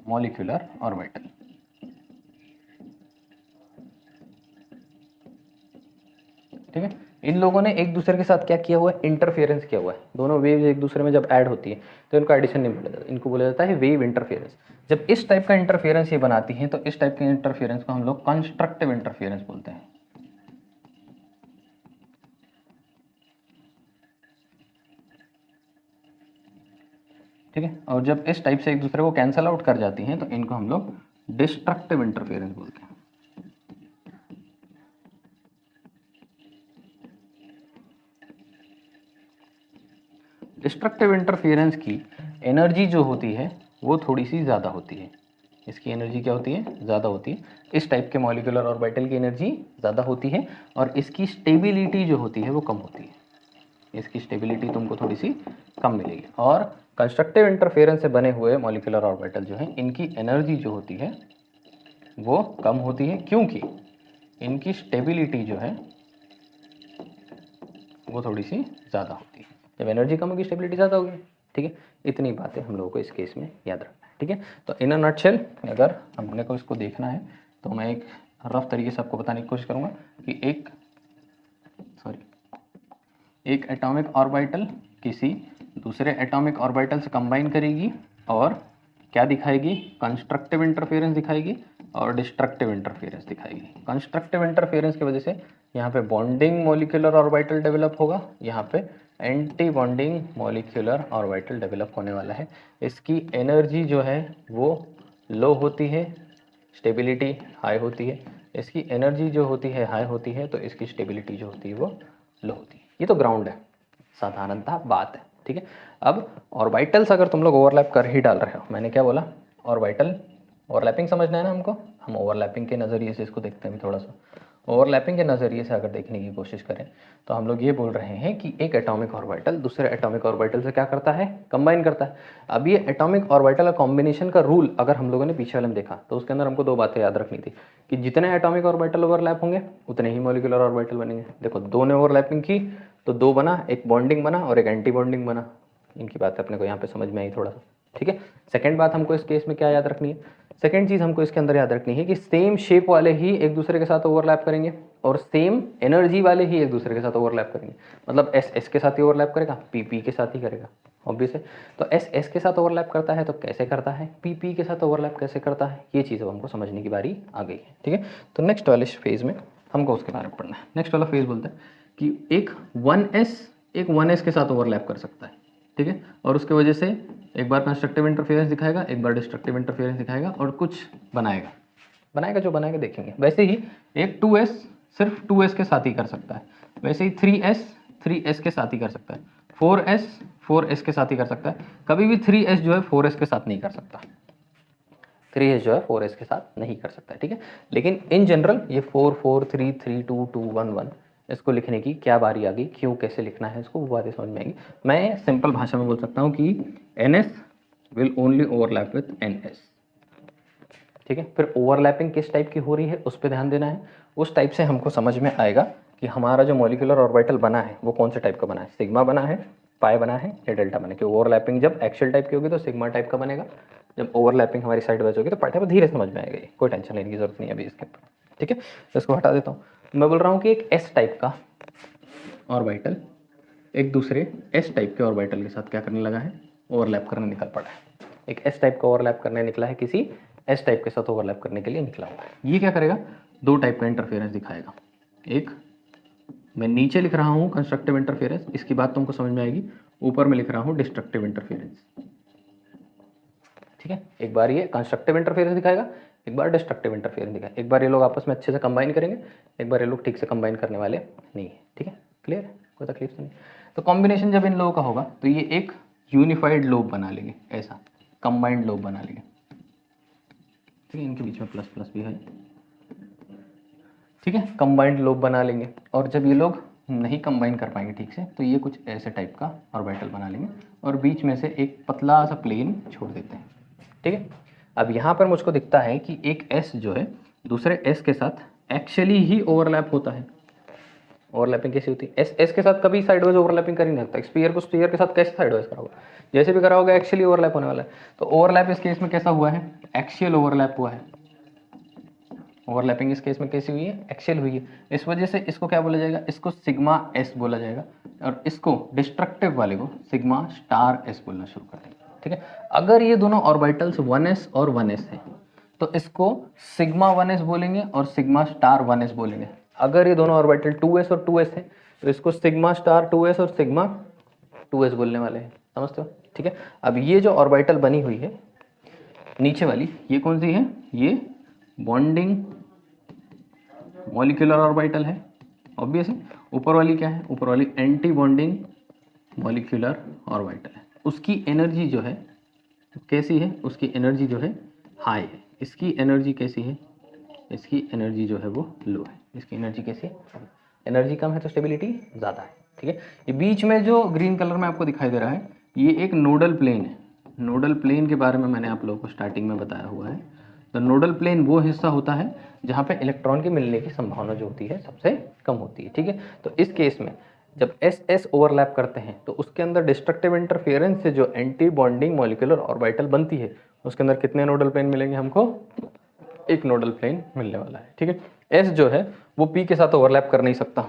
Speaker 1: मॉलिक्यूलर ऑर्बिटल। ठीक है, इन लोगों ने एक दूसरे के साथ क्या किया हुआ है, इंटरफेरेंस किया हुआ है। दोनों वेव्स एक दूसरे में जब ऐड होती है तो इनको एडिशन नहीं बोला जाता, इनको बोला जाता है वेव इंटरफेरेंस। जब इस टाइप का इंटरफेरेंस ये बनाती हैं, तो इस टाइप के इंटरफेरेंस को हम लोग कंस्ट्रक्टिव इंटरफेरेंस बोलते हैं। ठीक है, और जब इस टाइप से एक दूसरे को कैंसल आउट कर जाती हैं तो इनको हम लोग डिस्ट्रक्टिव इंटरफेरेंस बोलते हैं। डिस्ट्रक्टिव इंटरफेरेंस की एनर्जी जो होती है वो थोड़ी सी ज़्यादा होती है। इसकी एनर्जी क्या होती है, ज़्यादा होती है। इस टाइप के मॉलिक्यूलर ऑर्बिटल की एनर्जी ज़्यादा होती है, और इसकी स्टेबिलिटी जो होती है वो कम होती है। इसकी स्टेबिलिटी तुमको थोड़ी सी कम मिलेगी। और कंस्ट्रक्टिव इंटरफेरेंस से बने हुए मॉलिक्यूलर ऑर्बिटल जो हैं, इनकी एनर्जी जो होती है वो कम होती है, क्योंकि इनकी स्टेबिलिटी जो है वो थोड़ी सी ज़्यादा होती है। जब एनर्जी कम होगी स्टेबिलिटी ज़्यादा होगी। ठीक है, इतनी बातें हम लोगों को इस केस में याद रखना है। ठीक है, तो इन अ नटशेल अगर हमने को इसको देखना है तो मैं एक रफ तरीके से आपको बताने की कोशिश करूँगा कि एक एटॉमिक ऑर्बिटल किसी दूसरे एटॉमिक ऑर्बिटल से कंबाइन करेगी और क्या दिखाएगी, कंस्ट्रक्टिव इंटरफेरेंस दिखाएगी और डिस्ट्रक्टिव इंटरफेरेंस दिखाएगी। कंस्ट्रक्टिव इंटरफेरेंस की वजह से यहाँ पे बॉन्डिंग मॉलिक्यूलर ऑर्बिटल डेवलप होगा, यहाँ पे anti bonding molecular orbital develop होने वाला है। इसकी एनर्जी जो है वो लो होती है, स्टेबिलिटी हाई होती है। इसकी एनर्जी जो होती है हाई होती है, तो इसकी स्टेबिलिटी जो होती है वो लो होती है। ये तो ग्राउंड है, साधारणतः बात है। ठीक है, अब ऑर्बिटल्स अगर तुम लोग ओवरलैप कर ही डाल रहे हो, मैंने क्या बोला, ऑर्बिटल ओवरलैपिंग समझना है ना हमको, हम ओवरलैपिंग के नज़रिए से इसको देखते हैं अभी थोड़ा सा। ओवरलैपिंग के नज़रिए से अगर देखने की कोशिश करें तो हम लोग ये बोल रहे हैं कि एक एटॉमिक ऑर्बिटल दूसरे एटॉमिक ऑर्बिटल से क्या करता है, कंबाइन करता है। अब ये एटॉमिक ऑर्बिटल का कॉम्बिनेशन का रूल अगर हम लोगों ने पीछे वाले में देखा तो उसके अंदर हमको दो बातें याद रखनी थी कि जितने एटॉमिक ऑर्बिटल ओवरलैप होंगे उतने ही मॉलिक्यूलर ऑर्बिटल बनेंगे। देखो दो ने ओवरलैपिंग की तो दो बना, एक बॉन्डिंग बना और एक एंटी बॉन्डिंग बना। इनकी बात अपने को यहाँ पे समझ में आई थोड़ा सा, ठीक है। सेकंड बात हमको इस केस में क्या याद रखनी है, सेकंड चीज़ हमको इसके अंदर याद रखनी है कि सेम शेप वाले ही एक दूसरे के साथ ओवरलैप करेंगे और सेम एनर्जी वाले ही एक दूसरे के साथ ओवरलैप करेंगे। मतलब एस एस के साथ ही ओवरलैप करेगा, पी पी के साथ ही करेगा, ऑब्वियस है। तो एस एस के साथ ओवरलैप करता है तो कैसे करता है, पी पी के साथ ओवरलैप कैसे करता है, ये चीज़ अब हमको समझने की बारी आ गई है, ठीक है। तो नेक्स्ट वाले फेज़ में हमको उसके बारे में पढ़ना है। नेक्स्ट वाला फेज़ बोलता है कि एक 1s एक 1s के साथ ओवरलैप कर सकता है, ठीक है। और उसके वजह से एक बार कंस्ट्रक्टिव इंटरफेरेंस दिखाएगा, एक बार डिस्ट्रक्टिव इंटरफेरेंस दिखाएगा और कुछ बनाएगा जो बनाएगा देखेंगे। वैसे ही एक 2s सिर्फ 2s के साथ ही कर सकता है, वैसे ही 3s के साथ ही कर सकता है, 4s के साथ ही कर सकता है। कभी भी 3s जो है 4s के साथ नहीं कर सकता, 3s जो है 4s के साथ नहीं कर सकता है, ठीक है। लेकिन इन जनरल ये 4 4 3 3 2 2 1 1 इसको लिखने की क्या बारी आ गई, क्यों कैसे लिखना है इसको, वो बातें समझ में आएंगी। मैं सिंपल भाषा में बोल सकता हूँ कि NS will only overlap with NS, ठीक है। फिर ओवरलैपिंग किस टाइप की हो रही है उस पर ध्यान देना है, उस टाइप से हमको समझ में आएगा कि हमारा जो मॉलिक्यूलर ऑर्बिटल बना है वो कौन से टाइप का बना है, सिग्मा बना है, पाई बना है या डेल्टा बना है। कि ओवरलैपिंग जब एक्सियल टाइप की होगी तो सिग्मा टाइप का बनेगा, जब ओवरलैपिंग हमारी साइड वाइज होगी तो पाई टाइप। धीरे समझ में आएगा, कोई टेंशन लेने की जरूरत नहीं है अभी इसके ऊपर, ठीक है। तो इसको हटा देता हूँ। मैं बोल रहा हूँ कि एक एस टाइप का ऑर्बिटल एक दूसरे एस टाइप के ऑर्बिटल के साथ क्या करने लगा है, ओवरलैप करने निकल पड़ा है। एक एस टाइप का ओवरलैप करने निकला है, किसी एस टाइप के साथ ओवरलैप करने के लिए निकला हुआ है। ये क्या करेगा, दो टाइप का इंटरफेरेंस दिखाएगा। एक मैं नीचे लिख रहा हूँ कंस्ट्रक्टिव इंटरफेरेंस, इसकी बात तुमको समझ में आएगी। ऊपर में लिख रहा हूँ डिस्ट्रक्टिव इंटरफेरेंस, ठीक है। एक बार ये कंस्ट्रक्टिव इंटरफेरेंस दिखाएगा, एक बार डिस्ट्रक्टिव इंटरफेरेंस दिखाएगा। एक बार ये लोग आपस में अच्छे से कंबाइन करेंगे, एक बार ये लोग ठीक से कंबाइन करने वाले नहीं है, ठीक है। क्लियर है, कोई तकलीफ तो नहीं। तो कॉम्बिनेशन जब इन लोगों का होगा तो ये एक यूनिफाइड लोब बना लेंगे, ऐसा कंबाइंड लोब बना लेंगे, ठीक है। इनके बीच में प्लस प्लस भी है, ठीक है। कंबाइंड लोब बना लेंगे और जब ये लोग नहीं कंबाइन कर पाएंगे ठीक से तो ये कुछ ऐसे टाइप का ऑर्बिटल बना लेंगे और बीच में से एक पतला सा प्लेन छोड़ देते हैं, ठीक है। अब यहाँ पर मुझको दिखता है कि एक S जो है दूसरे S के साथ एक्चुअली ही ओवरलैप होता है। ओवरलैपिंग कैसी होती है, S के साथ कभी साइडवाइज ओवरलैपिंग कर ही नहीं सकता। स्फीयर को स्फीयर के साथ कैसे साइडवाइज करा होगा, जैसे भी करा होगा एक्चुअली ओवरलैप होने वाला है। तो ओवरलैप इस केस में कैसा हुआ है, एक्सियल ओवरलैप हुआ है। ओवरलैपिंग इस केस में कैसी हुई है, एक्सियल हुई है। इस वजह से इसको क्या बोला जाएगा, इसको सिग्मा S बोला जाएगा और इसको डिस्ट्रक्टिव वाले को सिग्मा स्टार S बोलना शुरू कर देंगे, ठीक है। अगर ये दोनों ऑर्बिटल्स 1s और 1s हैं तो इसको सिग्मा 1s बोलेंगे और सिग्मा स्टार 1s बोलेंगे। अगर ये दोनों ऑर्बिटल 2s और 2s हैं तो इसको सिग्मा स्टार 2s और सिग्मा 2s बोलने वाले हैं, समझते हो, ठीक है। अब ये जो ऑर्बिटल बनी हुई है नीचे वाली, ये कौन सी है, ये बॉन्डिंग मॉलिक्यूलर ऑर्बिटल है, ऑब्वियस है। ऊपर वाली क्या है, ऊपर वाली एंटी बॉन्डिंग मॉलिक्यूलर ऑर्बिटल है। उसकी एनर्जी जो है कैसी है, उसकी एनर्जी जो है हाई है। इसकी एनर्जी कैसी है, इसकी एनर्जी जो है वो लो है। इसकी एनर्जी कैसी है, एनर्जी कम है तो स्टेबिलिटी ज़्यादा है, ठीक है। ये बीच में जो ग्रीन कलर में आपको दिखाई दे रहा है ये एक नोडल प्लेन है। नोडल प्लेन के बारे में मैंने आप लोगों को स्टार्टिंग में बताया हुआ है। तो नोडल प्लेन वो हिस्सा होता है जहाँ पे इलेक्ट्रॉन के मिलने की संभावना जो होती है सबसे कम होती है, ठीक है। तो इस केस में जब एस ओवरलैप करते हैं तो उसके अंदर डिस्ट्रक्टिव इंटरफेरेंस से जो एंटी बॉन्डिंग मॉलिक्यूलर ऑर्बिटल बनती है उसके अंदर कितने नोडल प्लेन मिलेंगे हमको, एक नोडल प्लेन मिलने वाला है, ठीक है। एस जो है वो पी के साथ ओवरलैप कर नहीं सकता,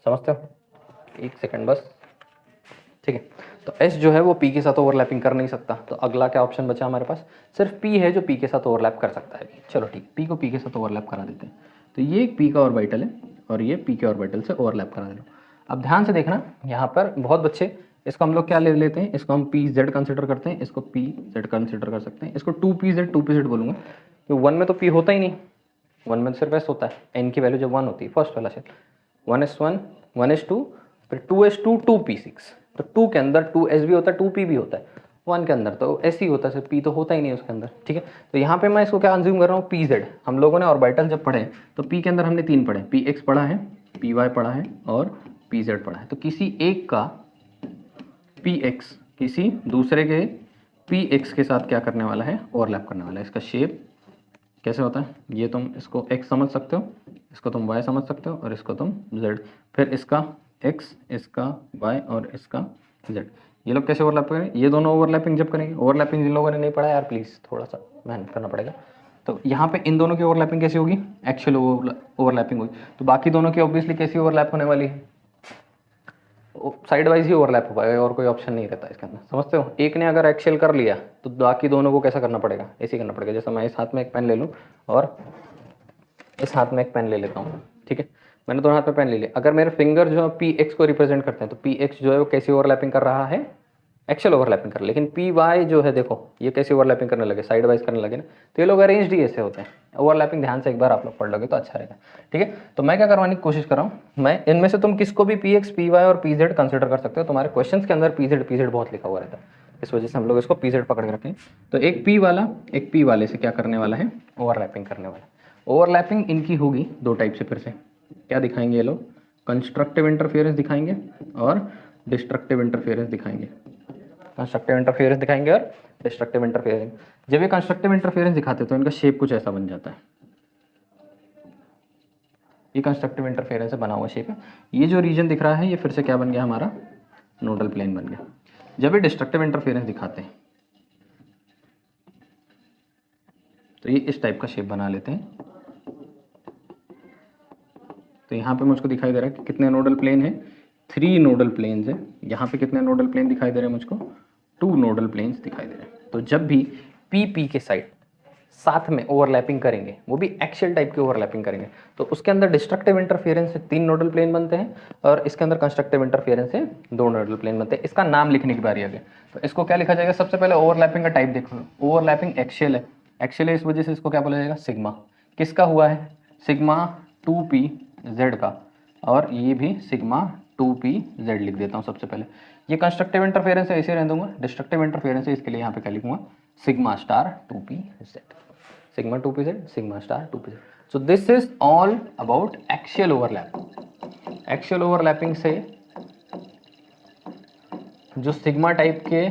Speaker 1: समझते हो, एक सेकंड बस, ठीक है। तो एस जो है वो पी के साथ ओवरलैपिंग कर नहीं सकता। तो अगला क्या ऑप्शन बचा हमारे पास, सिर्फ पी है जो पी के साथ ओवरलैप कर सकता है। चलो ठीक, पी को पी के साथ ओवरलैप करा देते हैं। तो ये एक पी का ऑर्बिटल है और ये पी के ऑर्बिटल से ओवरलैप करा देना। अब ध्यान से देखना, यहाँ पर बहुत बच्चे इसको हम लोग क्या ले लेते हैं, इसको हम पी जेड कंसिडर करते हैं, इसको पी जेड कंसिडर कर सकते हैं, इसको टू पी जेड बोलूँगा क्योंकि 1 में तो पी होता ही नहीं, 1 में तो सिर्फ एस होता है। एन की वैल्यू जब 1 होती है फर्स्ट वाला सेट 1s1 1s2 फिर 2s2 2p6, तो 2 के अंदर 2s भी होता है 2p भी होता है। 1 के अंदर, तो ऐसे ही होता है, सिर्फ पी तो होता ही नहीं उसके अंदर, ठीक है। तो यहाँ पे मैं इसको क्या कंज्यूम कर रहा हूँ, पी जेड। हम लोगों ने ऑर्बिटल जब पढ़े तो पी के अंदर हमने 3 पढ़े, पी एक्स पढ़ा है, पी वाई पढ़ा है और पी जेड पढ़ा है। तो किसी एक का पी एक्स किसी दूसरे के पी एक्स के साथ क्या करने वाला है, ओवरलैप करने वाला है। इसका शेप कैसे होता है, ये तुम इसको x समझ सकते हो, इसको तुम y समझ सकते हो और इसको तुम z। फिर इसका x, इसका y और इसका z, ये लोग कैसे ओवरलैप करेंगे, ये दोनों ओवरलैपिंग जब करेंगे। ओवरलैपिंग जिन लोगों ने नहीं पढ़ा यार प्लीज़ थोड़ा सा मेहनत करना पड़ेगा। तो यहाँ पे इन दोनों की ओवरलैपिंग कैसी होगी, एक्चुअल ओवरलैपिंग होगी। तो बाकी दोनों की ऑब्वियसली कैसी ओवरलैप होने वाली है, साइड वाइज ही ओवरलैप हो पाएगा, और कोई ऑप्शन नहीं रहता इसके अंदर, समझते हो। एक ने अगर एक्सेल कर लिया तो बाकी दोनों को कैसा करना पड़ेगा, ऐसे ही करना पड़ेगा। जैसे मैं इस हाथ में एक पेन ले लूँ और इस हाथ में एक पेन ले लेता हूँ, ठीक है, मैंने दोनों हाथ में पेन ले लिया। अगर मेरे फिंगर जो पी एक्स को रिप्रेजेंट करते हैं तो पी एक्स जो है वो कैसी ओवरलैपिंग कर रहा है, एक्चुअल ओवरलैपिंग कर रहा है। लेकिन पी वाई जो है देखो ये कैसी ओवरलैपिंग करने लगे, साइड वाइज करने लगे ना, तो ये लोग अरेंज्ड ही ऐसे होते हैं। ओवरलैपिंग ध्यान से एक बार आप लोग पढ़ लोगे तो अच्छा रहेगा, ठीक है। तो मैं क्या करवाने की कोशिश कर रहा हूँ, मैं इनमें से तुम किसको भी पी एक्स, पी वाई और पी जेड कंसिडर कर सकते हो। तुम्हारे क्वेश्चन के अंदर पी जेड बहुत लिखा हुआ रहता है, इस वजह से हम लोग इसको पी जेड पकड़ के रखें। तो एक पी वाला एक पी वाले से क्या करने वाला है, ओवरलैपिंग करने वाला है। ओवरलैपिंग इनकी होगी दो टाइप से, फिर से क्या दिखाएंगे ये लोग, कंस्ट्रक्टिव इंटरफेरेंस दिखाएंगे और डिस्ट्रक्टिव इंटरफेरेंस दिखाएंगे। कंस्ट्रक्टिव इंटरफेरेंस दिखाएंगे और डिस्ट्रक्टिव इंटरफेरेंस। जब ये कंस्ट्रक्टिव इंटरफेरेंस दिखाते हैं तो इनका शेप कुछ ऐसा बन जाता है, ये कंस्ट्रक्टिव इंटरफेरेंस से बना हुआ शेप है। ये जो रीजन दिख रहा है ये फिर से क्या बन गया, हमारा नोडल प्लेन बन गया। जब ये डिस्ट्रक्टिव इंटरफेरेंस दिखाते हैं तो ये इस टाइप का शेप बना लेते हैं। तो यहाँ पे मुझको दिखाई दे रहा है कि कितने नोडल प्लेन है, 3 नोडल प्लेन्स है। यहाँ पे कितने नोडल प्लेन दिखाई दे रहे हैं मुझको, 2 नोडल प्लेन्स दिखाई दे रहे हैं। तो जब भी पी के साइड साथ में ओवरलैपिंग करेंगे, वो भी एक्सियल टाइप की ओवरलैपिंग करेंगे, तो उसके अंदर डिस्ट्रक्टिव इंटरफेरेंस से 3 नोडल प्लेन बनते हैं और इसके अंदर कंस्ट्रक्टिव इंटरफेरेंस से 2 नोडल प्लेन बनते हैं। इसका नाम लिखने की बारी आ गई। तो इसको क्या लिखा जाएगा, सबसे पहले ओवरलैपिंग का टाइप देखो, ओवरलैपिंग एक्सियल है, एक्सियल है इस वजह से इसको क्या बोला जाएगा, सिग्मा। किसका हुआ है, सिग्मा 2p z का, और ये भी सिग्मा 2p z लिख देता हूँ सबसे पहले। ये कंस्ट्रक्टिव इंटरफेरेंस है, ऐसे रहने दूंगा। डिस्ट्रक्टिव इंटरफेरेंस है, इसके लिए यहाँ पे क्या लिखूंगा, sigma star 2p z, sigma 2p z, sigma star 2p z। So this is all about axial overlapping. Axial overlapping से जो सिग्मा टाइप के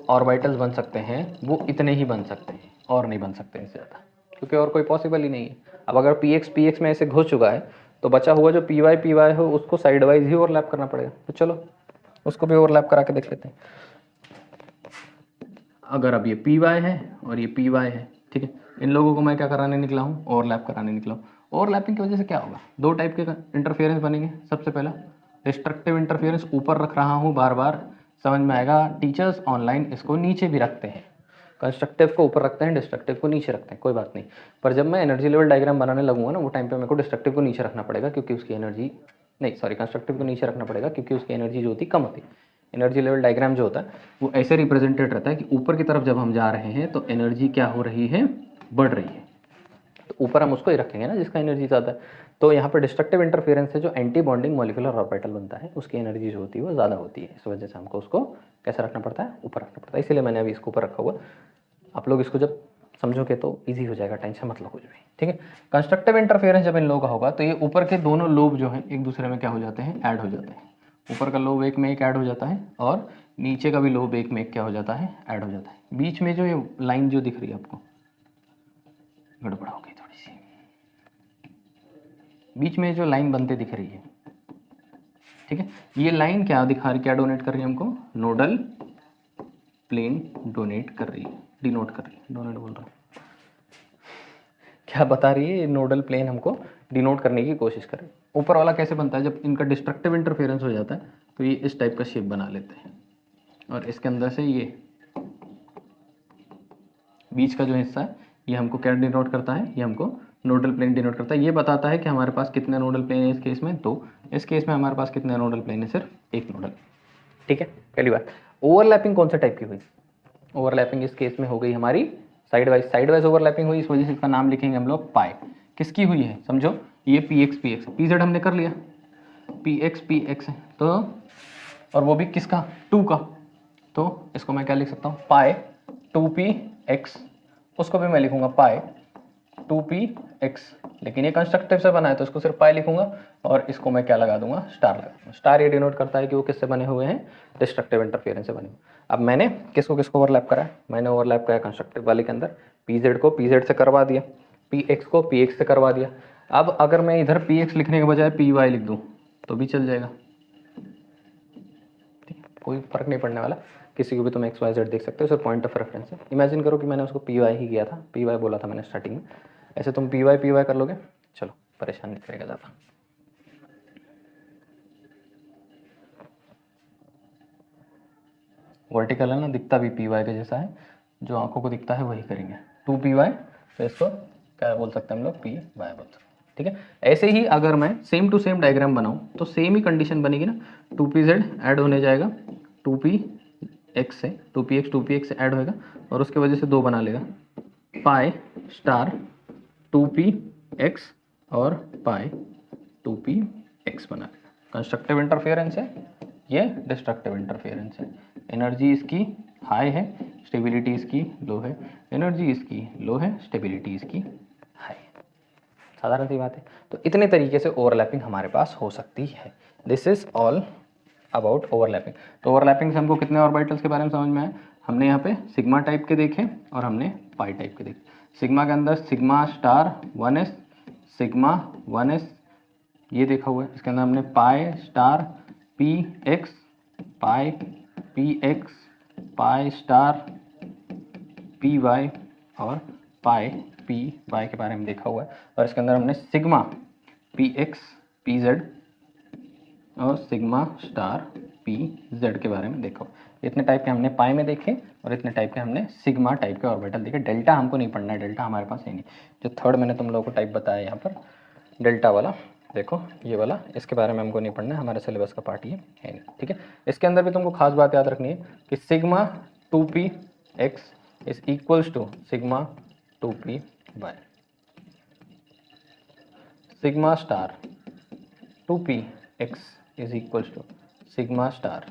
Speaker 1: ऑर्बिटल्स बन सकते हैं वो इतने ही बन सकते हैं, और नहीं बन सकते इससे ज़्यादा, क्योंकि और कोई पॉसिबल ही नहीं है। अब अगर पी एक्स में ऐसे घुस चुका है तो बचा हुआ जो पी वाई हो उसको साइड वाइज ही ओवरलैप करना पड़ेगा। तो चलो उसको भी ओवरलैप करा के देख लेते हैं। अगर अब ये पी वाई है और ये पी वाई है, ठीक है, इन लोगों को मैं क्या कराने निकला हूँ, ओवरलैप कराने निकला हूँ। ओवरलैपिंग की वजह से क्या होगा, दो टाइप के इंटरफेरेंस बनेंगे। सबसे पहला डिस्ट्रक्टिव इंटरफेरेंस, ऊपर रख रहा हूँ बार बार, समझ में आएगा। टीचर्स ऑनलाइन इसको नीचे भी रखते हैं, कंस्ट्रक्टिव को ऊपर रखते हैं, डिस्ट्रक्टिव को नीचे रखते हैं, कोई बात नहीं। पर जब मैं एनर्जी लेवल डायग्राम बनाने लगूंगा ना, वो टाइम पे मेरे को डिस्ट्रक्टिव को नीचे रखना पड़ेगा, क्योंकि उसकी एनर्जी नहीं, सॉरी, कंस्ट्रक्टिव को नीचे रखना पड़ेगा क्योंकि उसकी एनर्जी जो होती कम होती। एनर्जी लेवल डायग्राम जो होता है वो ऐसे रिप्रेजेंटेड रहता है कि ऊपर की तरफ जब हम जा रहे हैं तो एनर्जी क्या हो रही है, बढ़ रही है। तो ऊपर हम उसको ही रखेंगे ना जिसका एनर्जी ज़्यादा है। तो यहाँ पर डिस्ट्रक्टिव इंटरफेरेंस से जो एंटी बॉन्डिंग मॉलिक्यूलर ऑर्बिटल बनता है उसकी एनर्जी जो होती है वो ज़्यादा होती है। इस वजह से हमको उसको कैसे रखना पड़ता है, ऊपर रखना पड़ता है। इसीलिए मैंने अभी इसको ऊपर रखा हुआ। आप लोग इसको जब समझोगे तो इजी हो जाएगा, टेंशन मत लो कुछ भी, ठीक है। कंस्ट्रक्टिव इंटरफेरेंस जब इन लोगों का होगा तो ये ऊपर के दोनों लोब जो हैं एक दूसरे में क्या हो जाते हैं, ऐड हो जाते हैं। ऊपर का लोब एक में एक ऐड हो जाता है और नीचे का भी लोब एक में एक क्या हो जाता है, ऐड हो जाता है। बीच में जो ये लाइन जो दिख रही है आपको, गड़बड़ हो गई थोड़ी सी, बीच में जो लाइन बनते दिख रही है, ठीक है, ये लाइन क्या दिखा रही, क्या डोनेट कर रही है हमको, नोडल प्लेन डोनेट कर रही है, डिनोट कर रही है, डोनेट बोल रहा हूँ, क्या बता रही है, नोडल प्लेन हमको डिनोट करने की कोशिश कर रही है। ऊपर वाला कैसे बनता है, जब इनका डिस्ट्रक्टिव इंटरफेरेंस हो जाता है तो ये इस टाइप का शेप बना लेते हैं, और इसके अंदर से ये बीच का जो हिस्सा है ये हमको क्या डिनोट करता है, ये हमको नोडल प्लेन डिनोट करता है। ये बताता है कि हमारे पास कितने नोडल प्लेन है इस केस में, तो इस केस में हमारे पास कितने नोडल प्लेन है, सिर्फ एक नोडल, ठीक है। पहली बात, ओवरलैपिंग कौन सा टाइप की हुई, ओवरलैपिंग इस केस में हो गई हमारी साइड वाइज ओवरलैपिंग हुई, इस वजह से इसका नाम लिखेंगे हम लोग पाई। किसकी हुई है, समझो, ये पी एक्स पी जेड हमने कर लिया, पी एक्स है तो, और वो भी किसका, 2 का, तो इसको मैं क्या लिख सकता हूँ, पाई 2p(x), उसको भी मैं लिखूंगा पाई 2p(x), लेकिन ये कंस्ट्रक्टिव से बना है तो इसको सिर्फ पाई लिखूंगा और इसको मैं क्या लगा दूंगा, स्टार लगा दूंगा। स्टार ये डिनोट करता है कि वो किससे बने हुए हैं, डिस्ट्रक्टिव इंटरफेरेंस से बने हुए। अब मैंने किसको किसको ओवरलैप करा है, मैंने ओवरलैप करा कंस्ट्रक्टिव वाले के अंदर, pz को pz से करवा दिया, px को px से करवा दिया। अब अगर मैं इधर px लिखने के बजाय py लिख दूँ तो भी चल जाएगा, कोई फर्क नहीं पड़ने वाला, किसी को भी तुम एक्स वाई जेड देख सकते हो, सिर्फ पॉइंट ऑफ रेफरेंस है। इमेजिन करो कि मैंने उसको पी वाई ही किया था, पी वाई बोला था मैंने स्टार्टिंग में, ऐसे तुम पी वाई कर लोगे, चलो परेशान नहीं करेगा ज़्यादा। वर्टिकल है ना, दिखता भी पी वाई के जैसा है, जो आंखों को दिखता है वही करेंगे, 2py, तो इसको क्या बोल सकते हैं हम लोग, पी वाई बोल सकते हैं। ठीक है, ऐसे ही अगर मैं सेम टू सेम डायग्राम बनाऊं तो सेम ही कंडीशन बनेगी ना, 2pz ऐड होने जाएगा 2px से, 2px से ऐड होएगा और उसके वजह से 2 बना लेगा, पाई स्टार 2px और पाई 2px बना लेगा। कंस्ट्रक्टिव इंटरफेरेंस है, ये डिस्ट्रक्टिव इंटरफेरेंस है। एनर्जी इसकी हाई है, स्टेबिलिटी इसकी लो है, एनर्जी इसकी लो है, स्टेबिलिटी इसकी हाई है। साधारण सी बात है। तो इतने तरीके से ओवरलैपिंग हमारे पास हो सकती है। This is all about overlapping. तो ओवरलैपिंग से हमको कितने ऑर्बिटल्स के बारे में समझ में आया, हमने यहाँ पे सिग्मा टाइप के देखे और हमने पाई टाइप के देखे। सिग्मा के अंदर sigma star 1s, sigma 1s ये देखा हुआ है, इसके अंदर हमने पाई स्टार px, पाई px, पाई स्टार py और पाई py के बारे में देखा हुआ है, और इसके अंदर हमने सिग्मा px pz और सिग्मा स्टार pz के बारे में देखा। इतने टाइप के हमने पाई में देखे और इतने टाइप के हमने सिग्मा टाइप के ऑर्बिटल देखे। डेल्टा हमको नहीं पढ़ना है, डेल्टा हमारे पास है नहीं। जो थर्ड मैंने तुम लोगों को टाइप बताया यहाँ पर डेल्टा वाला, देखो ये वाला, इसके बारे में हमको नहीं पढ़ना है, हमारे सिलेबस का पार्ट ये है नहीं। ठीक है, इसके अंदर भी तुमको खास बात याद रखनी है कि sigma 2px is equals to sigma 2py, sigma star 2px is equals to sigma star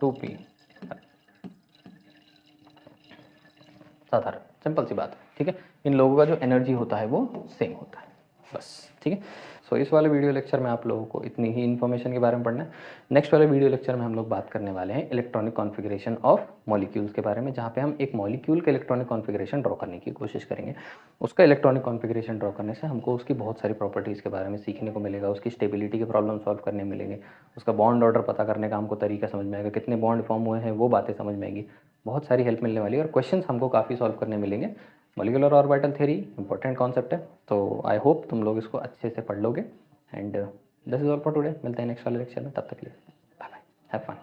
Speaker 1: 2p। साधारण सिंपल सी बात है। ठीक है, इन लोगों का जो एनर्जी होता है वो सेम होता है, बस। ठीक है, सो इस वाले वीडियो लेक्चर में आप लोगों को इतनी ही इन्फॉर्मेशन के बारे में पढ़ना है। नेक्स्ट वाले वीडियो लेक्चर में हम लोग बात करने वाले हैं इलेक्ट्रॉनिक कॉन्फ़िगरेशन ऑफ मॉलिक्यूल्स के बारे में, जहाँ पे हम एक मॉलिक्यूल का इलेक्ट्रॉनिक कॉन्फ़िगरेशन ड्रॉ करने की कोशिश करेंगे। उसका इलेक्ट्रॉनिक कॉन्फ़िगरेशन ड्रॉ करने से हमको उसकी बहुत सारी प्रॉपर्टीज़ के बारे में सीखने को मिलेगा, उसकी स्टेबिलिटी के प्रॉब्लम सॉल्व करने मिलेंगे, उसका बॉन्ड ऑर्डर पता करने का हमको तरीका समझ में आएगा, कितने बॉन्ड फॉर्म हुए हैं वो बातें समझ में आएगी, बहुत सारी हेल्प मिलने वाली है और क्वेश्चंस हमको काफ़ी सॉल्व करने मिलेंगे। Molecular orbital theory important concept है, तो आई होप तुम लोग इसको अच्छे से पढ़ लोगे। And this is all for today. मिलते हैं नेक्स्ट वाले लेक्चर में, तब तक के लिए बाय बाय, हैव फन।